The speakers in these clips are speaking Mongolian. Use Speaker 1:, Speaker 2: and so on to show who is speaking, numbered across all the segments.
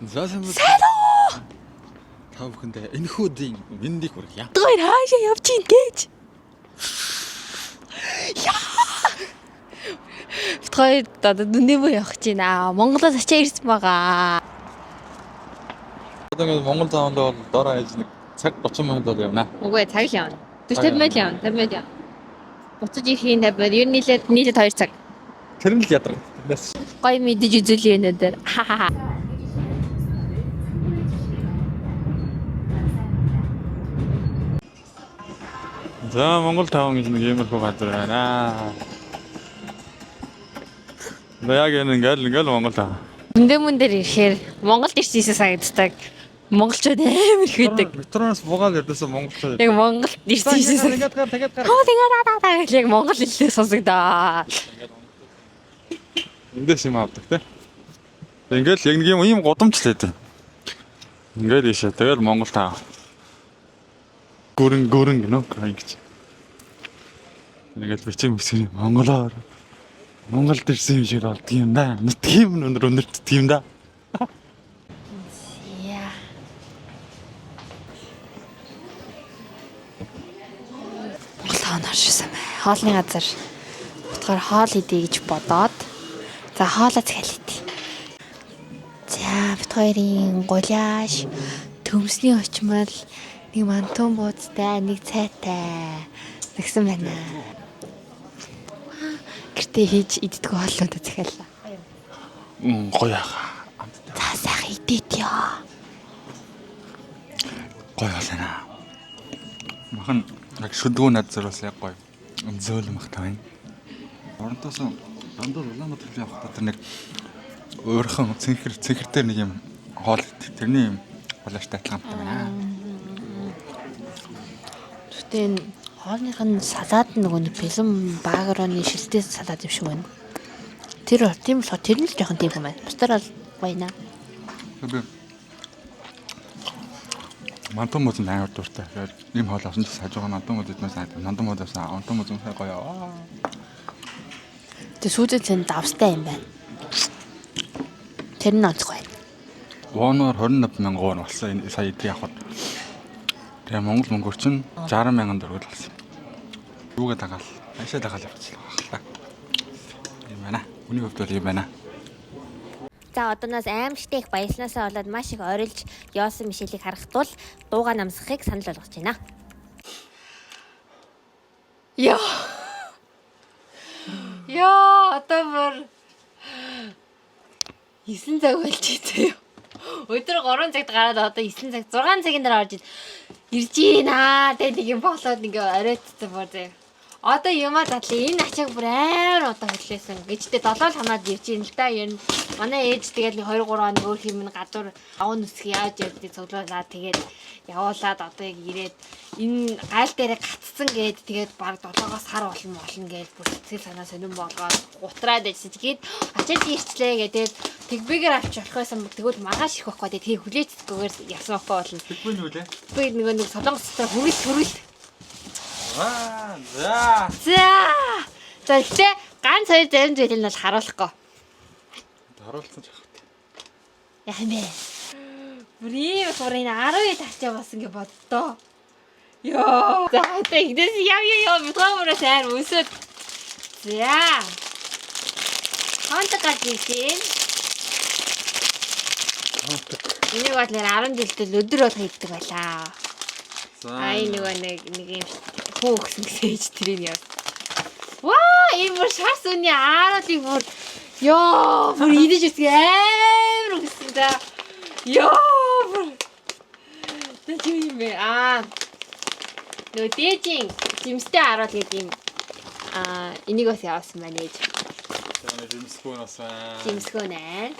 Speaker 1: За сайн байна. Та бүхэндээ энэхүү өдрийн мэндийг хүргье.
Speaker 2: Хоёр хаашаа явж ийн гэж. Яа. Хоёр одоо дүнэмөө явах гэж байна. Монголоос очиж ирсэн байгаа.
Speaker 1: Одоо ингээд Монгол заавал бол дороо хийж нэг цаг 30 минут бол явна.
Speaker 2: Үгүй цаг л явна. 40 минут явна. 50 минут явна. Буцаж ирэхийн 50 минут. Ер нь нийлээд 2 цаг.
Speaker 1: Тэр нь л ядарга.
Speaker 2: Гой мэдэж үзүүлээ өнөдөр.
Speaker 1: За Монгол таван гэж нэг иймэрхүү газар байна. Яг ингээл Монгол тав.
Speaker 2: Дүндэм дээр ирэхээр Монголд ирсэнээс санагддаг. Монголчууд амар их байдаг.
Speaker 1: Метроноос буугаад ирдээсэн монголчууд.
Speaker 2: Яг Монголд ирсэнээс
Speaker 1: Тэгээд гар.
Speaker 2: тэгээд яг монгол хэллээ сонсогдоо.
Speaker 1: Эндээс юм авдаг те. Ингээл яг нэг юм гудамжлаа дээ. Ингээл ийшээ тэгэл Монгол тав. Гүрэн гинөө гэж. Ингээд бичиг мэсгэн Монголоор Монголд ирсэн юм шиг болдго юм да. Нутгийн өнөртдөг юм да.
Speaker 2: Яа. Монгол таанаар шсэн бай. Хоолны газар. Утгаар хоол идэ гэж бодоод за хоолоо цахилтий. За бит хоёрын гуляш төмсний очмол нэг мантун бууцтай нэг цайтай нэгсэн байна. Гэртээ хийж иддэг хоолнууд захиаллаа.
Speaker 1: Гоё яха.
Speaker 2: За сайхан идээд ёо.
Speaker 1: Гоё байна. Махан яг шүдгүү над зэрэгс яг гоё. Зөөлмөх тань. Оронтоос дандаа Улаанбаатар хэл явах та нэг өөрхөн цэнхэр дээр нэг юм хоол тэрний юм голаштай адилхан байна.
Speaker 2: Тэгтээ хоолных нь салаад нөгөө нэг бэлэн баагрооны шилтэй салаад юм шиг байна. Тэр тийм болохоор тэр нь л жоохон тийм юм байна. Бусдаар бол байна.
Speaker 1: Тэгээд мантун мөзөн амар дуртай. Тэгээд ийм хоол авсан ч хажуугаа мантун мөз идмээс найдаа. Мантун мөз авсан. Мантун мөз үнэхээр гоё.
Speaker 2: Тэр сүүзэн цэнд давстай юм байна. Тэр нь онцгой.
Speaker 1: Воноор 28,000 вон болсон. Энэ сая идэх явахад. Тэгээ Монгол мөнгөөр чинь 60,000 төгрөг болсон. Юугаа дагаал. Ашаа дагаал явчихлаа. Юм байна. Үний хувьд бол юм байна.
Speaker 3: За одооноос аимшигтэй их баялнаасаа болоод маш их орилж явсан Мишелийг харахад бол дууга намсахыг санал болгож байна.
Speaker 2: Яа. Яа, одоо бүр 9 цаг болж ийтэй. Өдөр 3 цагт гараад одоо 9 цаг 6 цагийн дараа орж ирж гинэ. Тэгээд нэг юм болоод ингээ оройтсан бүр зэ. Одоо юмаа задлаа энэ ачааг бүр амар удаа хөдлөөсөн. Гэжтэй 7 ханаад ирж ийн л да. Ер нь манай ээж тэгээд 2 3 хоног өөр хэм гадуур аваа нүсг яаж явдгийг цуглуулаад тэгээд явуулаад одоо яг ирээд энэ гайл дээр гаццсан гээд тэгээд баг 7-оос сар болно гээд бүр сэтгэл санаа сонирн болгоод гутраад ажиллаж гээд ачаад ирчлээ гэдэг тэгбэгээр авч болох байсан тэгвэл маргааш их байхгүй тэгээд хүлээцгүйгээр явсан байхгүй болно.
Speaker 1: Тэгвэл юу лээ?
Speaker 3: Би нэг солонгос дотор хүрэл
Speaker 1: За.
Speaker 3: За тэгтээ ганц хоёр зарим зүйл нь бол харуулахгүй.
Speaker 1: Харуулсан ч ахт.
Speaker 3: Яа хэмээ. Бүрийн хурын 12 тачаа болсон гэж боддоо. Йоо. За тэгдэс яв битгамраа сайн өсөд. За. Хантаг хийсэн. Энийг бол нэр 10 жилдээ өдөр бол хийдэг байлаа. Ай нэг юм хөө өгсөн гэсэн ээж тэрийг яв. Ваа, ийм бүр шарс үний ааруулыг бүр ёо, бүр идэж үзэх амар өгсөн да. Ёо. Тэг юм бэ? Нөгөө дээжийн жимстэй харуул гэдэг юм. Энийг бас явуулсан байна ээж.
Speaker 1: За жимсгөө насаа.
Speaker 3: Жимсгөө нэ.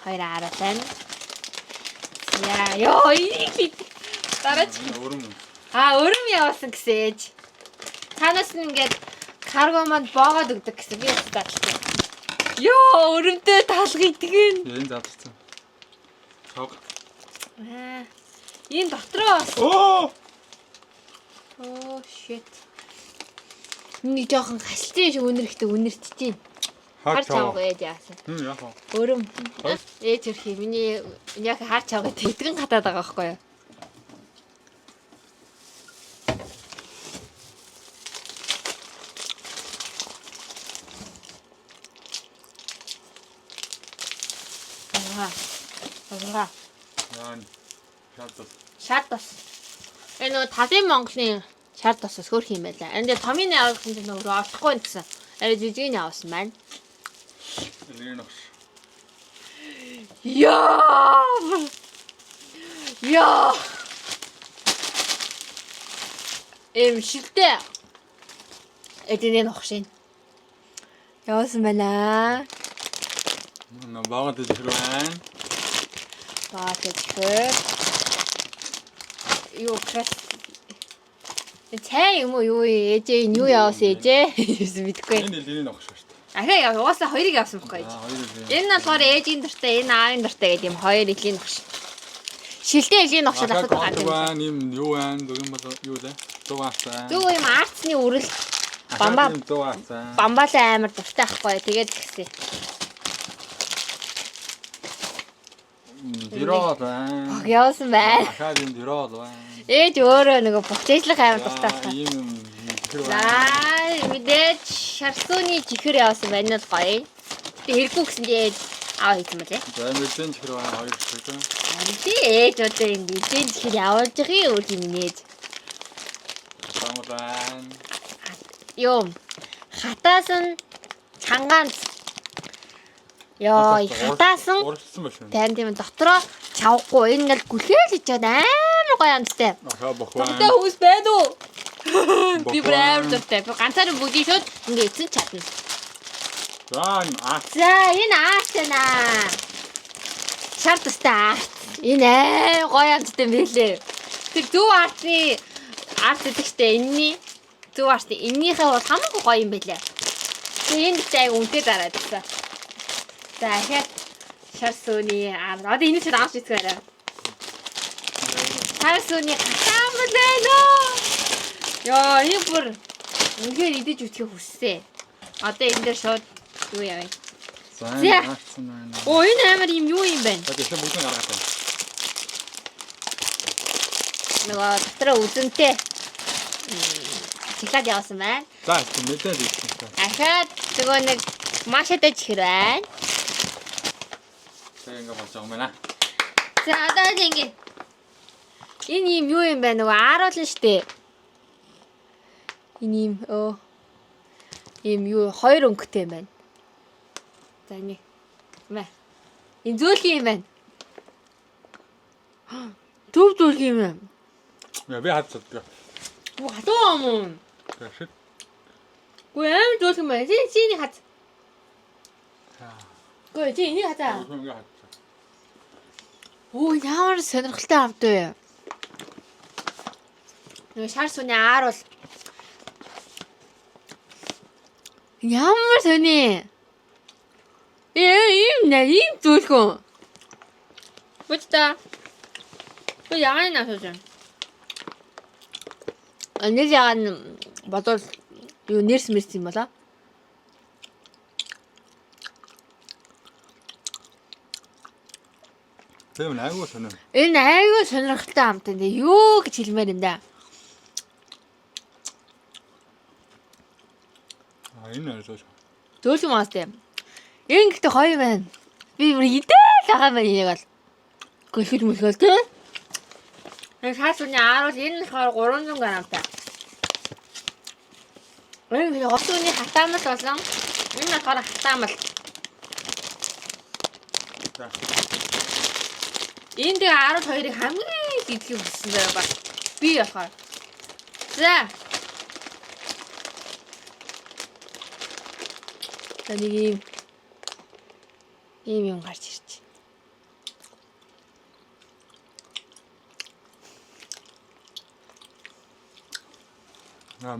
Speaker 3: Хоёр харуул байна. Яа, ёо, энийг дараач. Өрөм явуулсан гэсэн ээж. Танаас нь ингээд карго манд боогод өгдөг гэсэн би дадлаа. Йоо, өрөмтэй талга идэгэн.
Speaker 1: Энэ задарсан. Цог.
Speaker 3: Энэ дотроо бас.
Speaker 2: Оо shit. Нэг жоохон хашлтын шиг үнэрхтэй үнэрчж чинь. хар чавга ээж яасан.
Speaker 1: Яг хоо.
Speaker 2: Өрөм. Ээж өрх юм. Миний яг хар чавга тэгдгэн хатаад байгаа байхгүй юу? Аа.
Speaker 1: Яа. Шатас.
Speaker 2: Шатас. Энэ талын Монголын шатасаас хөрх юм байлаа. Энд томины авахын чинь өөрөө олохгүй гэсэн. Арай жижигний авсан маань.
Speaker 1: Нэг нөхш.
Speaker 2: Яа! Яа! Шилтэй. Эдний нөхшин. Яасан байна?
Speaker 1: Багад ирвэн.
Speaker 2: Баатчихээ. Юу крас. Цай юм уу юу ээжээ энэ юу яваасан ээжээ? Юусэн мэдгүй.
Speaker 1: Энэ линий нөхш шүү дээ.
Speaker 2: Ахаа угаасаа хоёрыг явсан байхгүй.
Speaker 1: Хоёрыг.
Speaker 2: Энэ нь болохоор ээжийн дуртай, энэ аавын дуртай гэдэг юм хоёр илийн нөхш. Шилтэй илийн нөхш авах гэдэг
Speaker 1: байна. Ийм юу байна? Дүгэн бол юу лээ? Дугаацаа.
Speaker 2: Зүг юм арцны үрэл бамбаа
Speaker 1: дугаацаа.
Speaker 2: бамбаалаа амар дуртай ахгүй. Тэгээд гисэн.
Speaker 1: Дөрөө байна.
Speaker 2: Яасан бай.
Speaker 1: Ахаад энэ дөрөө байна.
Speaker 2: Ээж өөрөө нөгөө буцаачлах амар дуртай байна.
Speaker 1: Ийм тэр
Speaker 2: За мэдээж шарсууны чихэр явсан байна л гоё. Гэтэ хэрэггүй гэсэн ээж аав хийсэн мөлий.
Speaker 1: За мэдэн чихэр байна хоёр чихэр.
Speaker 2: Тий ээж одоо энэ мэдэн чихэр явуулж байгаа юм уу нээж.
Speaker 1: Самуран.
Speaker 2: Юу хатаас нь чангаанц. Яа хатаасан
Speaker 1: Уралсан байна.
Speaker 2: тань тийм дотроо чавахгүй энэ ингээл гүлээл хийж чад амар гоё амттай.
Speaker 1: Ахаа бохоо.
Speaker 2: Тэгтээ хүс байд уу? Би брэвэр дуртай. Би ганцаараа бүгдийг шууд ингээ эцэн чадна. За энэ арт байна. Шарт тастаа. Энэ гоё амттай мэлээ. Тэр зөв артны арт гэдэгтэй энэний зөв арт энэнийхээ бол хамаагүй гоё юм байлаа. Тэгээ энэ дэжтэй үнтэй дараад байсан. За хэд шарсууны арт. Одоо энэ ч авч ирэх байна. Шарсууны хатаам байна. Яа, энэ бүр үнээр идэж үтгэх хүссэн. Одоо энэ дээр шууд юу яа вэ?
Speaker 1: За арцсан байна.
Speaker 2: Оо энэ амар юм юу юм бэ?
Speaker 1: Одоо их бүгд гаргаад байна.
Speaker 2: Нөгөө дотроо үзэнтэй. Цэглаад явсан байна.
Speaker 1: За мэдээд ирсэн.
Speaker 2: Ахаад нөгөө нэг машатай чихэр байна.
Speaker 1: Тэгээ ингээ болж байгаа юм байна.
Speaker 2: За одоо ингэ. Энэ юм юу юм бэ? Нөгөө ааруулна штэ. Энэ юм ийм юу хоёр өнгөтэй юм байна. За энэ. Мэ. Энэ зөөлхий юм байна. Төв зөөлхий юм байна.
Speaker 1: Я би хатдаг.
Speaker 2: Оо хатуу юм.
Speaker 1: Тэгшээ.
Speaker 2: Гүй аим зөөлхий юм байна. Чиний хат. Гүй чи энийг хатаа. Оо ямар сонирхолтой авд вэ? Нөгөө шар сүний аар бол ямар сони. Ийм зөөлхөн. Бочта. Өө яагаад наасаж? Нэг яагаад бодвол юу нэрс мэрс юм болоо?
Speaker 1: Тийм айгуу сонир.
Speaker 2: Энэ айгүй сонирхолтой амт энэ юу гэж хэлмээр юм да.
Speaker 1: Энэ нэр зөө.
Speaker 2: Зөөлхөн маастай. Энэ гэхдээ гоё байна. Би бүр идэл байгаа юм энийг бол. Гөлхөл мөлхөл тий. Энэ шаасны ааруул энэ болохоор 300 грамтай. Энэ хосууны хатаамал болон энэ болохоор хатаамал. Энэ тэгээ 12-ыг хамгийн идэх хүссэн байгаа ба. Би болохоор. За. Тэнийг ийм юм гарч ирж.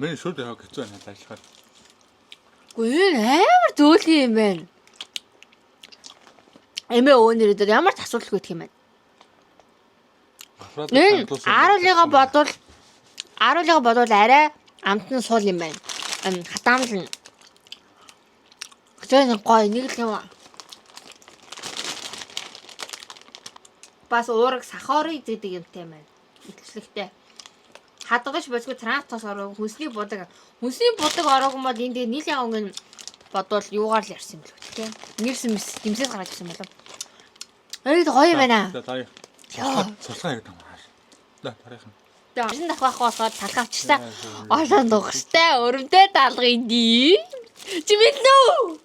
Speaker 1: Миний шууд яг хэцүү байна ажиллахад.
Speaker 2: Гүн амар зөөлхий юм байна. Эмээ өөнөр дээр ямар ч асуудалгүй гэх юм байна. Энэ ааруулыгаа бодвол арай амтны суул юм байна. Хатаамл нь. Жоо гоё нэг л юм. Бас уураг сахарын гэдэг юмтай маань. Итгэжлэгтэй. Хадгалж босгүй трактос ороо хүнсний будаг. Хүнсний будаг ороогүй бол энэ дээр нийлэн өнгө бодвол юугаар л ярьсан юм бэл үү те. Нэрсэн дэмсээс гараад ирсэн болов. Энд гоё байна.
Speaker 1: За дарыг. Цуслаа яг тамаар. За дарыг.
Speaker 2: Чин давхах болоод талх авчихсан. Олон дугштай өрөмтэй даалгын ди. Чи билүү?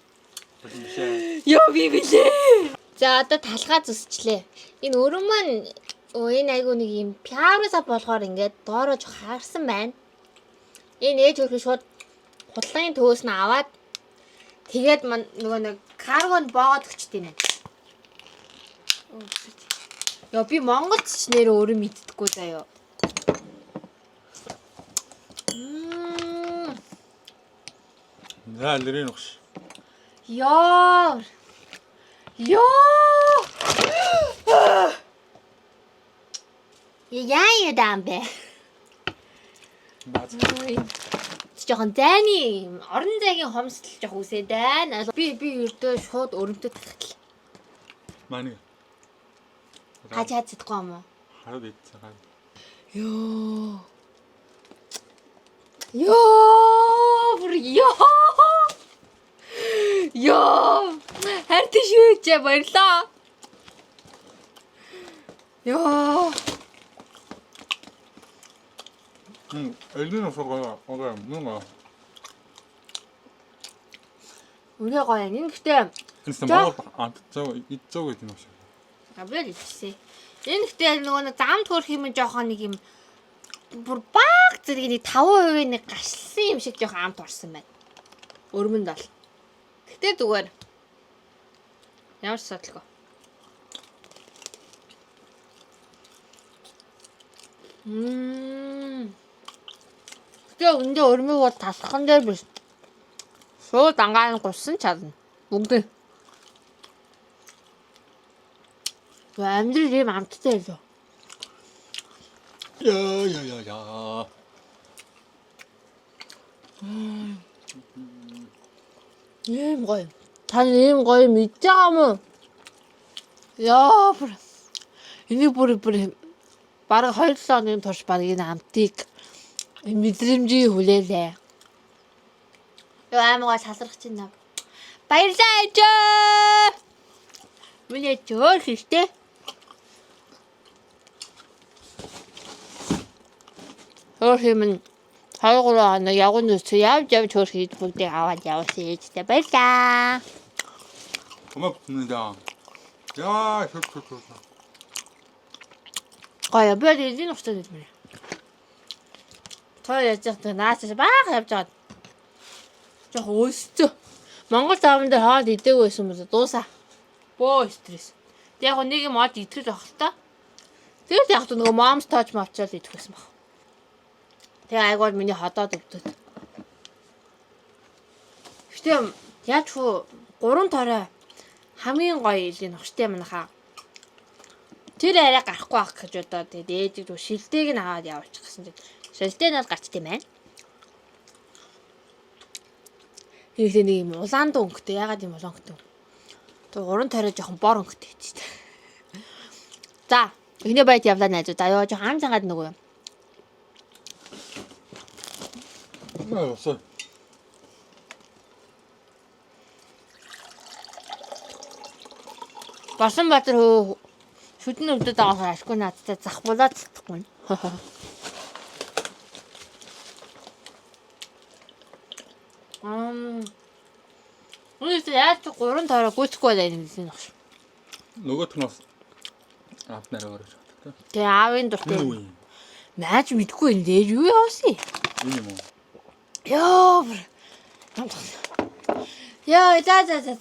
Speaker 2: Йоо би билээ. За одоо талхаа зүсчлээ. Энэ өрөм маань энэ айгу нэг юм пиароса болохоор ингээд доороо жоо хаарсан байна. Энэ ээж хөрхөө шууд худалдааны төвөөс нь аваад тэгээд нөгөө нэг каргонд боогод өчтөө нэ. Яа би Монголд ч нэр өрөм иддэггүй заяа.
Speaker 1: За лэрийн ухш.
Speaker 2: Яа. Яа дамбэ.
Speaker 1: Бац.
Speaker 2: Жохон зайны орон зайгийн хомсдол жоох үсээд байна. Би өртөө шууд өрөмтөд татгал.
Speaker 1: Манай.
Speaker 2: Хачаад зэдгүй юм уу?
Speaker 1: Хараад идцээ.
Speaker 2: Йоо. Хайртай шүү чи баярлаа. Йоо.
Speaker 1: Элдэн усгаа ага нүнга.
Speaker 2: Үнэ гоё. Энэ гэхдээ
Speaker 1: Энэ Монгол амтцаа идцөө гэдэг юм шиг.
Speaker 2: абрал ичсэн. Энэ гэхдээ нөгөө нэг зам төрх юм жоохон нэг юм бүр баг зэрэг нэг 5% нэг гашлсан юм шиг жоохон амт орсон байна. Өрмөнд бол. Гэтэ зүгээр. Ямар ч асуудалгүй. Гэтэ өндөө өрмөг бол тасхан дээр биш. Шууд ангаан гуйсан чадна. Бүгд. Амьдрал юм амттай л.
Speaker 1: Яа.
Speaker 2: Ийм гоё. Тань ийм гоё мэдж байгаа юм уу? Яа. Энийг бүр бараг 2 хоногийн турш баг энэ амтыг мэдрэмжийг хүлээлээ. Яа аймгаа салрах чинь нав. Баярлаа ээжээ. Миний жөөл хийжтэй. Хөрхимэн 2-3 хоног явган үс явж хөрх хийж бүгдийг аваад явсан ээжтэй баярлаа.
Speaker 1: 고맙습니다. 야, 좋.
Speaker 2: Гоё би эдийн ухтаа гэж мэ. Той яаж яах вэ? Наасаа баах явж байгаа. Жох өстө. Монгол тааван дээр хаад идээг байсан юм дуусаа. Бөө стресс. Тэг яг нэг юм од итгэж авах л та. Тэгээд яг нөгөө mom's touch мовчол идэх байсан баг. Тэг айгуул миний ходоод өвдөд. Гэтэ яаж хөө 3 торой хамгийн гоё илийн ухштай манайхаа. Тэр арай гарахгүй байх гэж бодоо. Тэгээд ээжиг рүү шилдээг нь аваад явуулчих гэсэн чинь шилдээ нь бол гарчт юм байна. Ийхтэй нэг юм улаан дуу өнгөтэй. Ягаад юм улаан өнгөтэй? Тэг 3 торой жоохон бор өнгөтэй ч тийм. За, эхний байд явлаа найзуу. Аяа жоохон ам зангаад нөгөө.
Speaker 1: 없어.
Speaker 2: Басанбаатар хөө шүдэн өвдөд байгаа ашгүй наадтай захмулаад цэхгүй. Үнэхээр яаж ч 3 тойроо гүйцэхгүй байх юм гэсэн багш.
Speaker 1: Нөгөөх нь бас авт нараа гарч байна.
Speaker 2: Тэгээ аавын дуртай. Наач мэдгүй энэ дээр юу явсан юм?
Speaker 1: Энэ юм уу?
Speaker 2: Яа. Яа, за.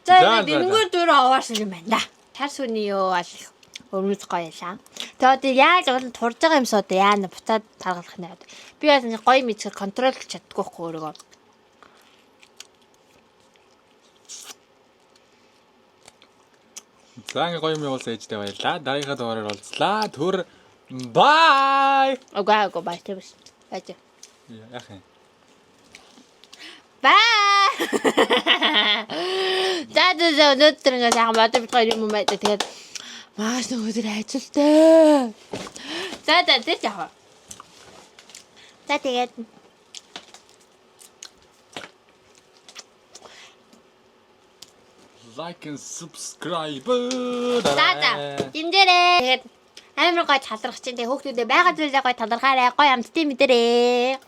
Speaker 2: За, нэгэн дөрөв аваарсан юм байна да. Тар сүний юу аль өрмөц гоёлаа. Тэгээд яаж бол турж байгаа юмсоо одоо яана буцаад таргалах нэ. Би бас нэг гоё мэдсээр контролж чаддаггүй байхгүй өөрийгөө.
Speaker 1: За ингээ гоё юм явуулсан ээжтэй баярлаа. Дараагийн дугаараар уулзлаа. Түр бай.
Speaker 2: Ого бай тэвс. Бай.
Speaker 1: Яах юм?
Speaker 2: Бай. За өнөөдөр ингээ сайхан модон битгаар юм байна. Тэгээд маш өнөөдөр ажилтай. За тэр яах вэ? За тэгээд
Speaker 1: Like and subscribe.
Speaker 2: Дэмжээрэй. Тэгээд амар гой талархаж чинь тэг хүүхдүүдээ байгаа зүйлээ гой талархаарай. Гой амттын мэдэрээ.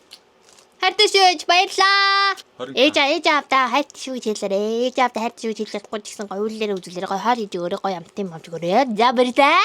Speaker 2: Хайртай шүүж баярлаа. Ээж авдаа хайртай шүү гэж хэлээрэй. Ээж авдаа хайртай шүү гэж хэлээд гоо гэсэн гой үйлээр үзүүлээрэй. Гой хоол идэгөөрэй. Гой амттын мамж өгөөрэй. За баярлаа.